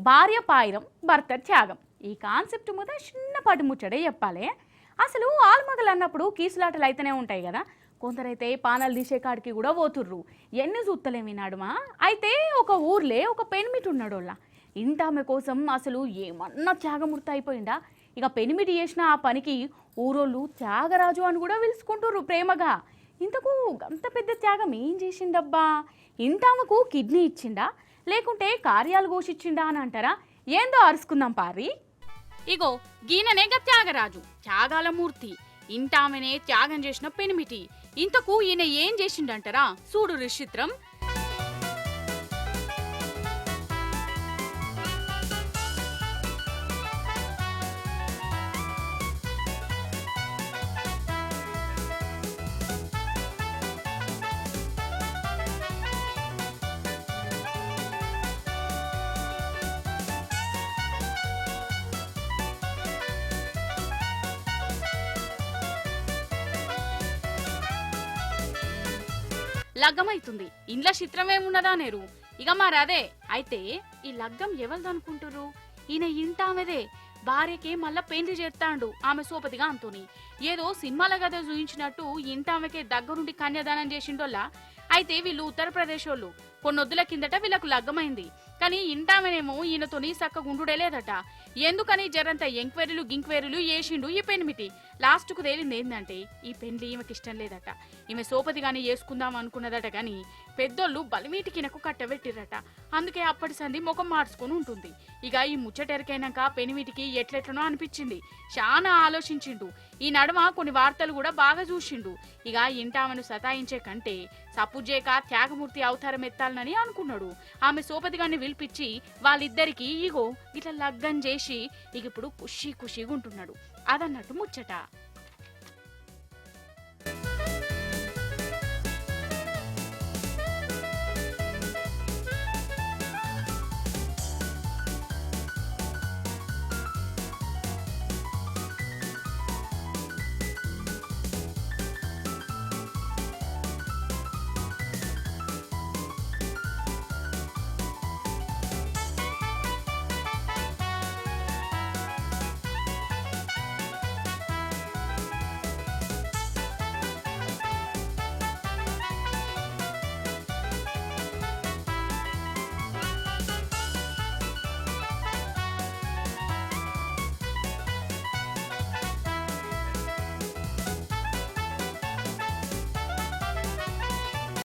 భార్య పాయిరం భర్త త్యాగం ఈ కాన్సెప్ట్ మీద చిన్నపాటి ముచ్చడే చెప్పాలి. అసలు ఆల్మగలు అన్నప్పుడు కీసులాటలు అయితేనే ఉంటాయి కదా. కొందరైతే పానాలు తీసే కాడికి కూడా పోతుర్రు. ఎన్ని చూస్తలేమి నడుమా. అయితే ఒక ఊర్లే ఒక పెనిమిటి ఉన్నాడోళ్ళ. ఇంటామె కోసం అసలు ఏమన్నా త్యాగమూర్తి అయిపోయిందా. ఇక పెనిమిటి చేసిన ఆ పనికి ఊరోళ్ళు త్యాగరాజు అని కూడా పిలుచుకుంటుర్రు ప్రేమగా. ఇంతకు అంత పెద్ద త్యాగం ఏం చేసిండబ్బా? ఇంటామకు కిడ్నీ ఇచ్చిండా లేకుంటే కార్యాలు ఘోషిచ్చిండా అని అంటారా? ఏందో అరుచుకుందాం పారి. ఇగో గీననేగ త్యాగరాజు, త్యాగాల మూర్తి. ఇంటామెనే త్యాగం చేసిన పెనిమిటి. ఇంతకు ఈయన ఏం చేసిండంటారా? చూడు రిషిత్రం. లగ్గమైతుంది, ఇండ్ల చిత్రమేమున్నదా నేరు. ఇక మారదే. అయితే ఈ లగ్గం ఎవరిదనుకుంటురు? ఈయన ఇంటామెదే. భార్యకే మళ్ళా పెండ్లి చేస్తాండు ఆమె సోపతిగా అంతోని. ఏదో సినిమాల గద చూయించినట్టు ఇంటామెకే దగ్గరుండి కన్యాదానం చేసిండోల్లా. అయితే వీళ్ళు ఉత్తరప్రదేశ్ వాళ్ళు. కొన్నొద్దుల కిందట వీళ్ళకు లగ్గమైంది. కానీ ఇంటామెనేమో ఈయనతోని సక్కగుండుడే లేదట. ఎందుకని జరంత ఎంక్వైరీలు గింక్వైరీలు చేసిండు ఈ పెనిమిటి. లాస్ట్కు తేలింది ఏంటంటే ఈ పెండ్లి ఈమెకి ఇష్టం లేదట. ఈమె సోపతి గాని చేసుకుందాం అనుకున్నదట. గాని పెద్దోళ్ళు బలిమీటికినకు కట్టబెట్టిరట. అందుకే అప్పటి సంది ముఖం మార్చుకొని ఉంటుంది. ఇక ఈ ముచ్చటెరకైనాక పెనిమిటికి ఎట్లెట్లనో అనిపించింది. చాలా ఆలోచించిండు. ఈ నడుమ కొన్ని వార్తలు కూడా బాగా చూసిండు. ఇక ఇంటామెను సతాయించే కంటే సప్పుజేక త్యాగమూర్తి అవతారం ఎత్తాలని అనుకున్నాడు. ఆమె సోపతిగాన్ని పిలిపించి వాళ్ళిద్దరికి ఇగో ఇట్లా లగ్గం చేసి ఇక ఇప్పుడు ఖుషీగా ఉంటున్నాడు. అదన్నట్టు ముచ్చట.